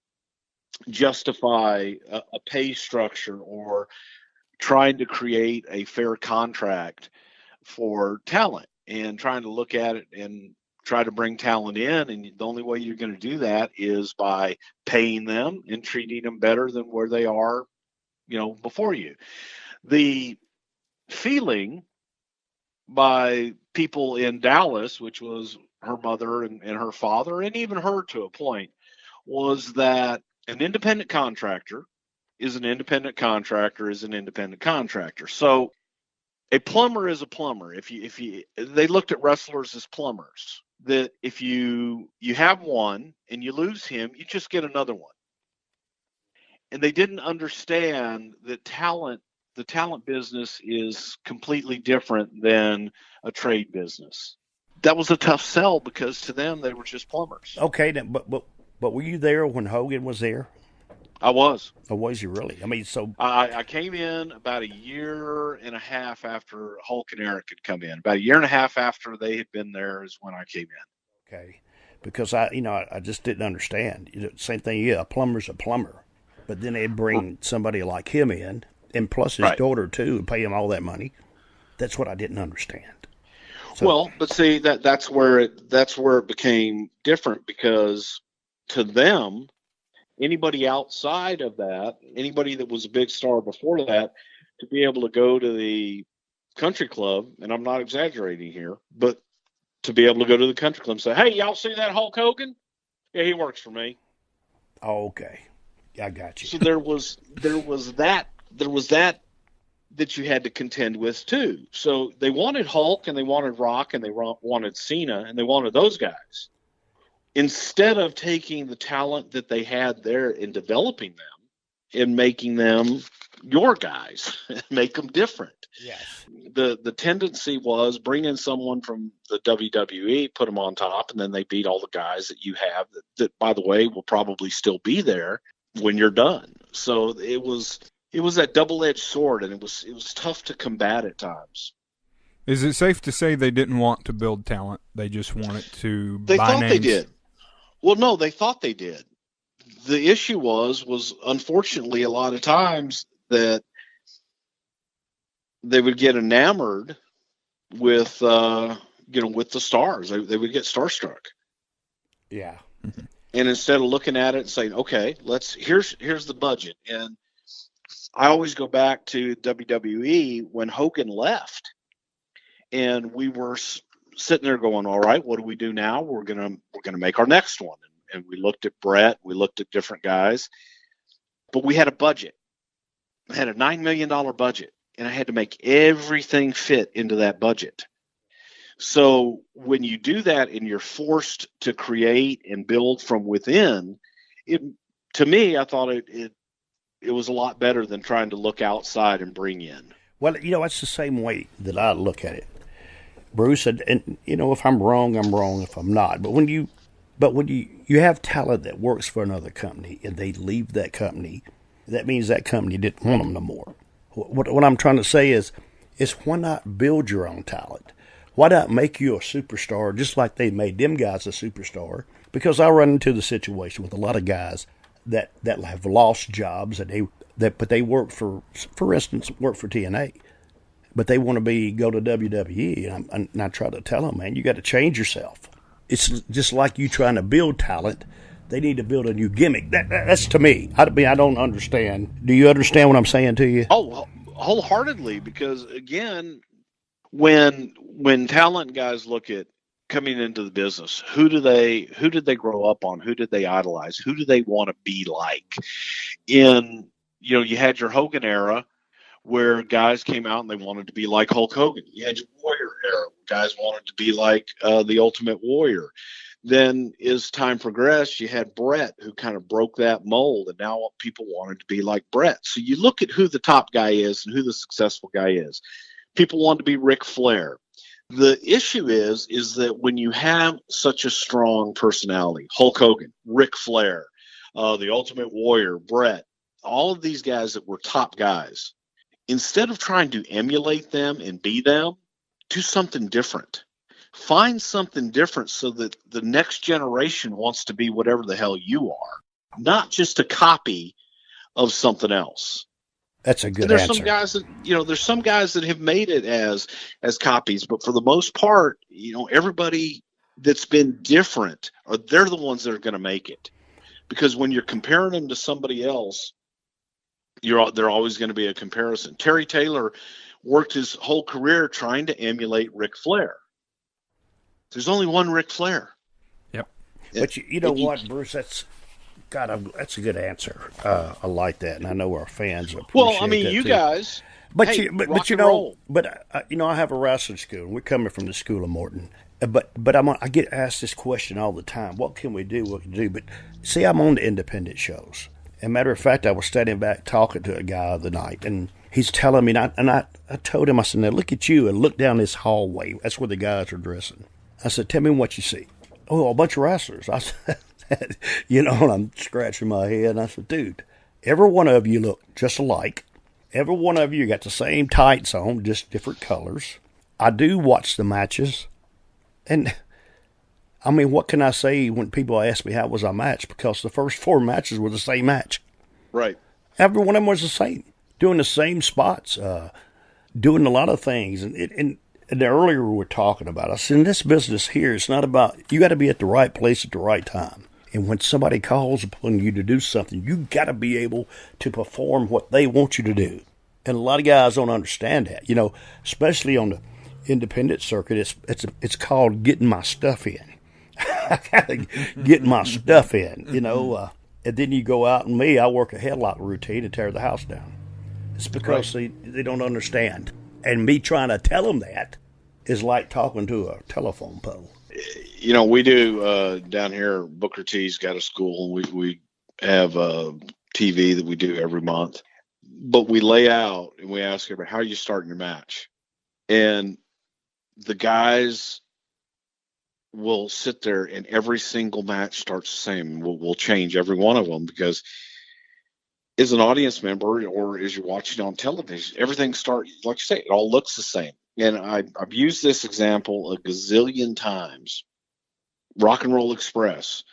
justify a pay structure or trying to create a fair contract for talent and trying to look at it and try to bring talent in. And the only way you're going to do that is by paying them and treating them better than where they are, before you. The feeling by people in Dallas, which was her mother and her father, and even her to a point, was that an independent contractor is an independent contractor is an independent contractor. So a plumber is a plumber. They looked at wrestlers as plumbers, that if you have one and you lose him, you just get another one. And they didn't understand that the talent business is completely different than a trade business. That was a tough sell because to them they were just plumbers. Okay, then, but were you there when Hogan was there? I was. Or was you really? I mean, so I came in about a year and a half after Hulk and Eric had come in. About a year and a half after they had been there is when I came in. okay, because I just didn't understand. Same thing. Yeah, a plumber's a plumber, but then they'd bring somebody like him in, and plus his Right. daughter too, and pay him all that money. That's what I didn't understand. So, Well, but see that's where it became different, because to them, anybody outside of that, anybody that was a big star before that, to be able to go to the country club, and I'm not exaggerating here, but to be able to go to the country club and say, "Hey, y'all see that Hulk Hogan? Yeah, he works for me." okay, I got you. So there was that you had to contend with too. So they wanted Hulk and they wanted Rock and they wanted Cena and they wanted those guys. Instead of taking the talent that they had there and developing them and making them your guys, make them different. Yes. The tendency was bring in someone from the WWE, put them on top, and then they beat all the guys that you have that by the way, will probably still be there when you're done. So it was that double-edged sword, and it was tough to combat at times. Is it safe to say they didn't want to build talent? They just wanted to They buy thought names? they did. Well, no, they thought they did. The issue was unfortunately a lot of times that they would get enamored with with the stars. They would get starstruck. Yeah. And instead of looking at it and saying, okay, here's the budget. And I always go back to WWE when Hogan left, and we were sitting there going, all right, what do we do now? We're gonna make our next one. And we looked at Brett, we looked at different guys, but we had a budget. I had a $9 million budget, and I had to make everything fit into that budget. So when you do that and you're forced to create and build from within, to me, I thought it was a lot better than trying to look outside and bring in. Well, that's the same way that I look at it, Bruce. And if I'm wrong, I'm wrong. If I'm not, but when you have talent that works for another company and they leave that company, that means that company didn't want them no more. What I'm trying to say is why not build your own talent? Why not make you a superstar just like they made them guys a superstar? Because I run into the situation with a lot of guys that have lost jobs but they work for instance, work for TNA, but they want to go to WWE, and I try to tell them, man, you got to change yourself. It's just like you trying to build talent. They need to build a new gimmick. That's to me. I don't understand. Do you understand what I'm saying to you? Oh, wholeheartedly, because again, when talent guys look at coming into the business, who did they grow up on? Who did they idolize? Who do they want to be like? You had your Hogan era where guys came out and they wanted to be like Hulk Hogan. You had your Warrior era where guys wanted to be like the Ultimate Warrior. Then as time progressed, you had Brett, who kind of broke that mold, and now people wanted to be like Brett. So you look at who the top guy is and who the successful guy is. People want to be Ric Flair. The issue is that when you have such a strong personality, Hulk Hogan, Ric Flair, the Ultimate Warrior, Brett, all of these guys that were top guys, instead of trying to emulate them and be them, do something different. Find something different so that the next generation wants to be whatever the hell you are. not just a copy of something else. That's a good And there's answer. some guys that, there's some guys that have made it as copies, but for the most part, everybody that's been different, they're the ones that are going to make it. Because when you're comparing them to somebody else, they're always going to be a comparison. Terry Taylor worked his whole career trying to emulate Ric Flair. There's only one Ric Flair. Yep. But you know what, Bruce? That's a good answer. I like that, and I know our fans appreciate Well, I mean, that you too. guys. But hey, but rock you and know, roll. but I have a wrestling school, and we're coming from the School of Morton. But I get asked this question all the time. What can we do? What can we do? But see, I'm on the independent shows. And matter of fact, I was standing back talking to a guy the night, and he's telling me, and I told him, I said, now look at you and look down this hallway. That's where the guys are dressing. I said, tell me what you see. Oh, a bunch of wrestlers. I said, and I'm scratching my head, and I said, dude, every one of you look just alike. Every one of you got the same tights on, just different colors. I do watch the matches, and I mean, what can I say when people ask me how was our match? Because the first 4 matches were the same match. Right. Every one of them was the same, doing the same spots, doing a lot of things. And earlier we were talking about, I said, in this business here, it's not about, you got to be at the right place at the right time. And when somebody calls upon you to do something, you got to be able to perform what they want you to do. And a lot of guys don't understand that, especially on the independent circuit. It's called getting my stuff in. I gotta get my stuff in, and then you go out, and I work a headlock routine and tear the house down. It's because they don't understand. And me trying to tell them that is like talking to a telephone pole. We do down here, Booker T's got a school. We have a TV that we do every month. But we lay out and we ask everybody, how are you starting your match? And the guys will sit there and every single match starts the same. We'll change every one of them because as an audience member or as you're watching on television, everything starts, like you say, it all looks the same. And I've used this example a gazillion times. Rock and Roll Express,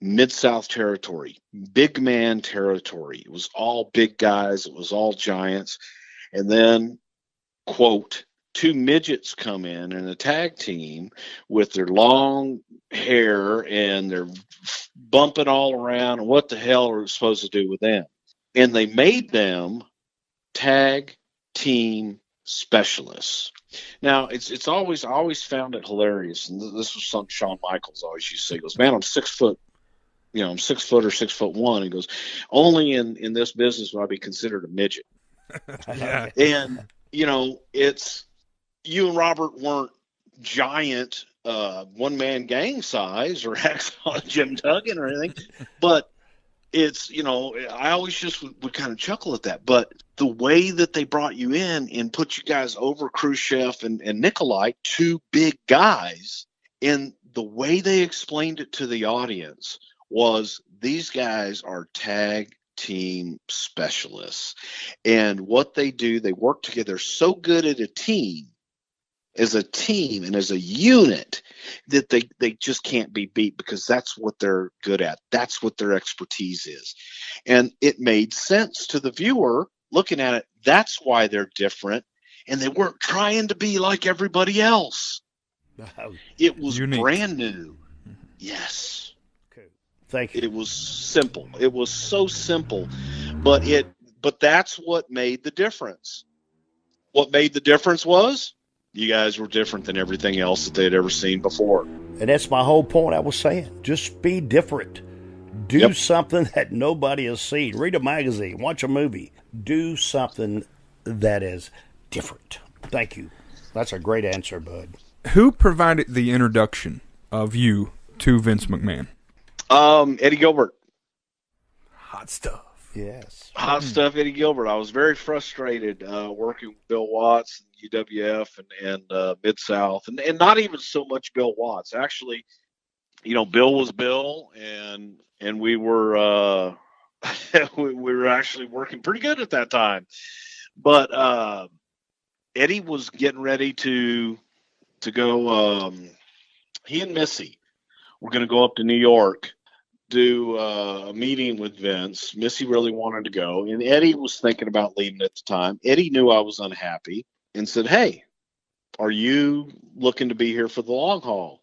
Mid-South territory, big man territory. It was all big guys. It was all giants. And then, quote, 2 midgets come in a tag team with their long hair and they're bumping all around. And what the hell are we supposed to do with them? And they made them tag team specialists. Now, it's always, I always found it hilarious. And this was something Shawn Michaels always used to say. He goes, man, I'm 6 foot. I'm 6 foot or 6'1". He goes, only in this business would I be considered a midget. Yeah. And, it's, you and Robert weren't giant one-man gang size or Hacksaw Jim Duggan or anything, but it's, I always just would kind of chuckle at that. But the way that they brought you in and put you guys over Khrushchev and Nikolai, 2 big guys, and the way they explained it to the audience was these guys are tag team specialists. And what they do, they work together so good at a team, as a team and as a unit, that they just can't be beat because that's what they're good at. That's what their expertise is. And it made sense to the viewer looking at it. That's why they're different. And they weren't trying to be like everybody else. It was Unique. brand new. Yes. Thank you. It was simple. It was so simple, but that's what made the difference. What made the difference was you guys were different than everything else that they'd ever seen before. And that's my whole point I was saying. Just be different. Do something that nobody has seen. Read a magazine. Watch a movie. Do something that is different. Thank you. That's a great answer, bud. Who provided the introduction of you to Vince McMahon? Eddie Gilbert. Hot stuff. Yes. Hot stuff, Eddie Gilbert. I was very frustrated working with Bill Watts and UWF and Mid-South, and not even so much Bill Watts. Actually, Bill was Bill, and we were we were actually working pretty good at that time. But Eddie was getting ready to go. He and Missy were going to go up to New York do a meeting with Vince. Missy really wanted to go, and Eddie was thinking about leaving at the time. Eddie knew I was unhappy and said, "Hey, are you looking to be here for the long haul?"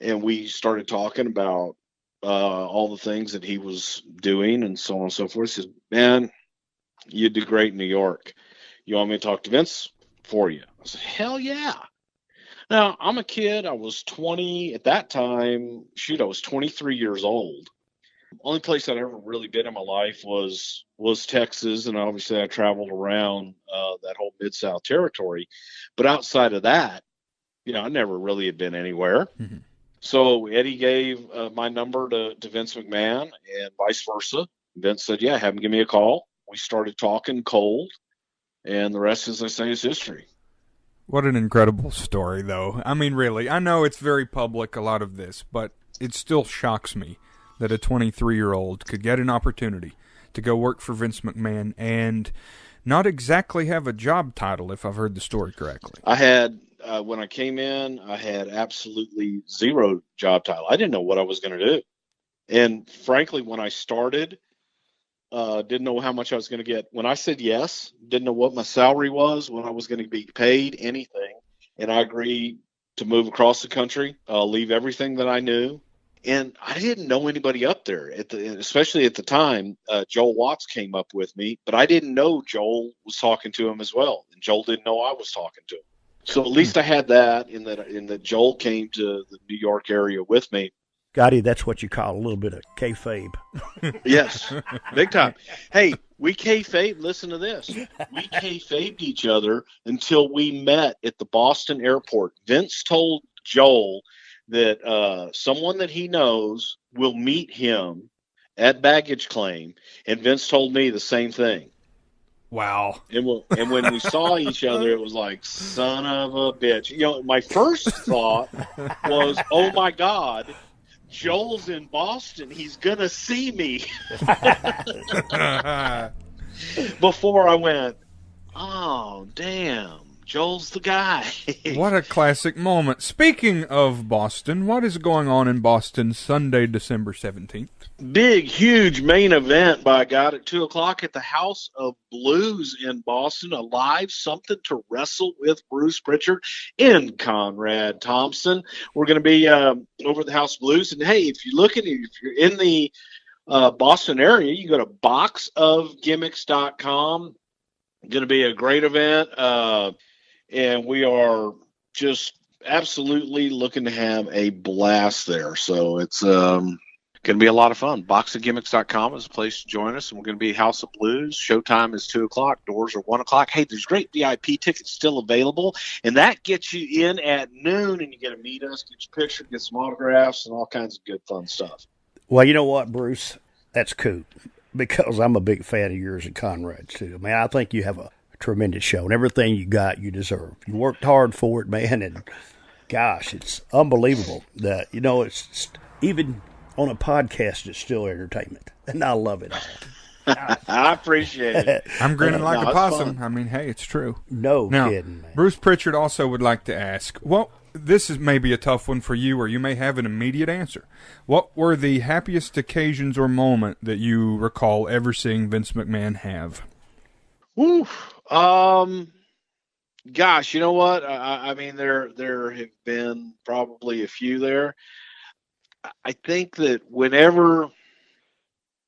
And we started talking about all the things that he was doing and so on and so forth. He said, "Man, you do great in New York. You want me to talk to Vince for you?" I said, "Hell yeah." Now, I'm a kid. I was 20 at that time. Shoot, I was 23 years old. Only place I'd ever really been in my life was Texas, and obviously I traveled around that whole Mid-South territory. But outside of that, I never really had been anywhere. Mm-hmm. So Eddie gave my number to Vince McMahon and vice versa. Vince said, "Yeah, have him give me a call." We started talking cold, and the rest, as I say, is history. What an incredible story, though. I mean, really, I know it's very public, a lot of this, but it still shocks me that a 23-year-old could get an opportunity to go work for Vince McMahon and not exactly have a job title, if I've heard the story correctly. I had, when I came in, I had absolutely zero job title. I didn't know what I was going to do. And frankly, when I started, didn't know how much I was going to get. When I said yes, didn't know what my salary was, when I was going to be paid, anything. And I agreed to move across the country, leave everything that I knew. And I didn't know anybody up there, especially at the time. Joel Watts came up with me, but I didn't know Joel was talking to him as well. And Joel didn't know I was talking to him. So at least I had that in that Joel came to the New York area with me. Gotti, that's what you call a little bit of kayfabe. Yes, big time. Hey, we kayfabe, listen to this. We kayfabed each other until we met at the Boston airport. Vince told Joel that someone that he knows will meet him at baggage claim, and Vince told me the same thing. Wow. And when we saw each other, it was like, son of a bitch. My first thought was, oh, my God, Joel's in Boston. He's going to see me. Before I went, oh, damn, Joel's the guy. What a classic moment. Speaking of Boston, what is going on in Boston Sunday, December 17th? Big, huge main event, by God, at 2 o'clock at the House of Blues in Boston. A live something to wrestle with Bruce Prichard and Conrad Thompson. We're going to be over at the House of Blues. And, hey, if you're in the Boston area, you go to boxofgimmicks.com. Going to be a great event. And we are just absolutely looking to have a blast there. So it's going to be a lot of fun. Boxofgimmicks.com is a place to join us, and we're going to be House of Blues. Showtime is 2 o'clock. Doors are 1 o'clock. Hey, there's great VIP tickets still available, and that gets you in at noon, and you get to meet us, get your picture, get some autographs, and all kinds of good fun stuff. Well, you know what, Bruce? That's cool, because I'm a big fan of yours and Conrad's, too. Man, I think you have a tremendous show, and everything you got, you deserve. You worked hard for it, man, and gosh, it's unbelievable that, it's even on a podcast, it's still entertainment, and I love it all. I appreciate it. I'm grinning like a possum. Fun. I mean, hey, it's true. No now, kidding, man. Bruce Prichard also would like to ask, this is maybe a tough one for you, or you may have an immediate answer. What were the happiest occasions or moment that you recall ever seeing Vince McMahon have? Woo. Gosh, you know what? I mean, there have been probably a few there. I think that whenever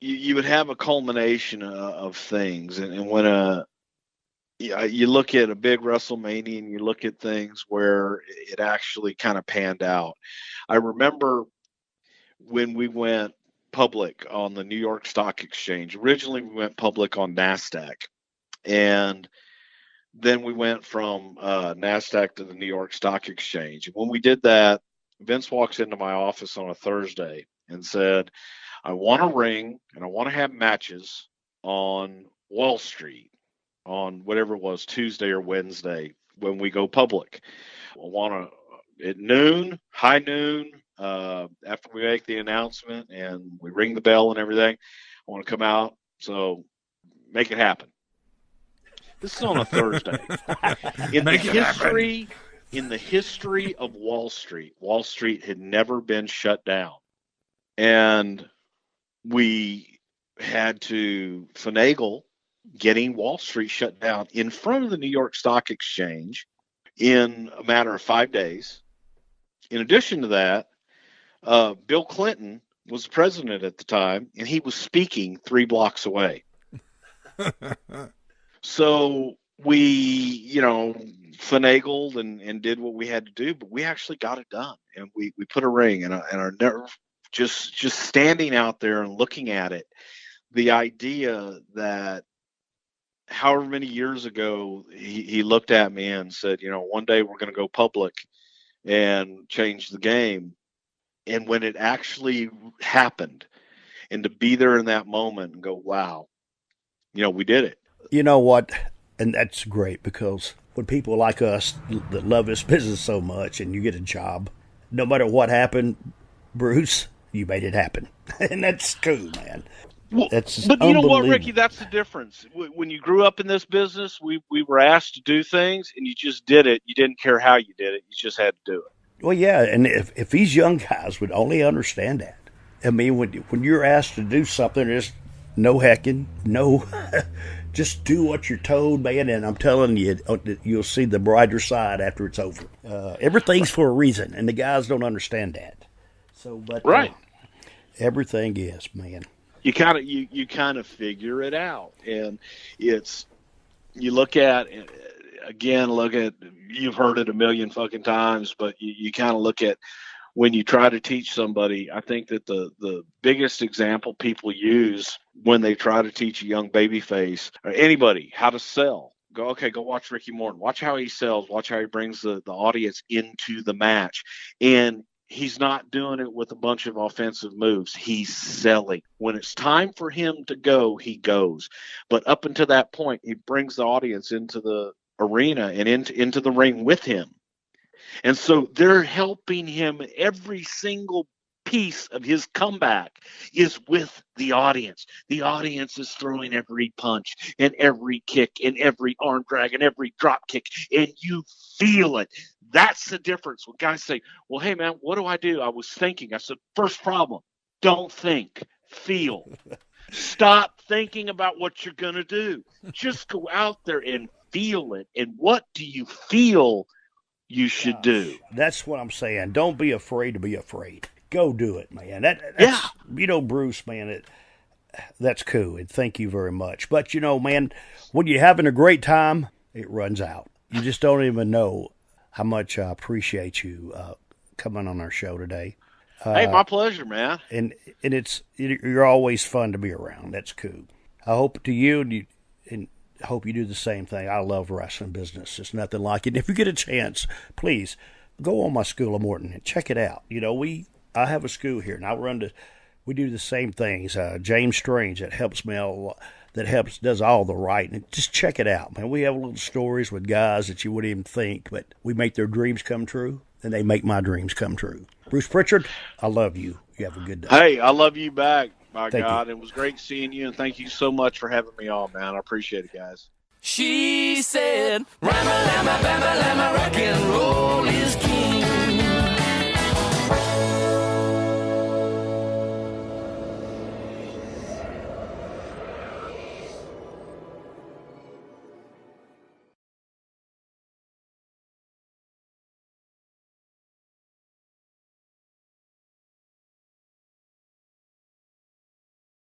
you would have a culmination of things, and when you look at a big WrestleMania and you look at things where it actually kind of panned out. I remember when we went public on the New York Stock Exchange. Originally, we went public on NASDAQ, and then we went from NASDAQ to the New York Stock Exchange. And when we did that, Vince walks into my office on a Thursday and said, I want a ring and I want to have matches on Wall Street on whatever it was, Tuesday or Wednesday when we go public. I want to, at noon, high noon, after we make the announcement and we ring the bell and everything, I want to come out. So make it happen. This is on a Thursday. In the history of Wall Street had never been shut down. And we had to finagle getting Wall Street shut down in front of the New York Stock Exchange in a matter of 5 days. In addition to that, Bill Clinton was the president at the time, and he was speaking 3 blocks away. So we, finagled and did what we had to do, but we actually got it done, and we put a ring, and our nerve just standing out there and looking at it. The idea that however many years ago he looked at me and said, one day we're going to go public and change the game. And when it actually happened, and to be there in that moment and go, wow, we did it. You know what? And that's great, because when people like us that love this business so much and you get a job, no matter what happened, Bruce, you made it happen. And that's cool, man. Well, but you know what, Ricky? That's the difference. When you grew up in this business, we were asked to do things, and you just did it. You didn't care how you did it. You just had to do it. Well, yeah, and if these young guys would only understand that. I mean, when you're asked to do something, there's no hecking, no, just do what you're told, man, and I'm telling you, you'll see the brighter side after it's over. Everything's for a reason, and the guys don't understand that. So, but right. Everything is, man. You kind of figure it out, and you look at you've heard it a million fucking times, but you kind of look at when you try to teach somebody. I think that the biggest example people use when they try to teach a young baby face or anybody how to sell, go watch Ricky Morton, watch how he sells, watch how he brings the audience into the match, and he's not doing it with a bunch of offensive moves. He's selling. When it's time for him to go, he goes. But up until that point, he brings the audience into the arena and into the ring with him. And so they're helping him. Every single piece of his comeback is with the audience. The audience is throwing every punch and every kick and every arm drag and every drop kick, and you feel it. That's the difference. When guys say, well, hey, man, what do? I was thinking. I said, first problem, don't think, feel. Stop thinking about what you're going to do. Just go out there and feel it. And what do you feel you should do? That's what I'm saying. Don't be afraid to be afraid. Go do it, man. That's, Bruce, man, that's cool. And thank you very much. But, man, when you're having a great time, it runs out. You just don't even know how much I appreciate you coming on our show today. Hey, my pleasure, man. And you're always fun to be around. That's cool. I hope to you and hope you do the same thing. I love wrestling business. It's nothing like it. And if you get a chance, please go on my School of Morton and check it out. I have a school here, and we do the same things. James Strange, that helps me a lot. Does all the writing. Just check it out, man. We have little stories with guys that you wouldn't even think, but we make their dreams come true, and they make my dreams come true. Bruce Prichard, I love you. You have a good day. Hey, I love you back, my Thank God. you. It was great seeing you, and thank you so much for having me on, man. I appreciate it, guys. She said, Rama, Lama, Bama, Lama,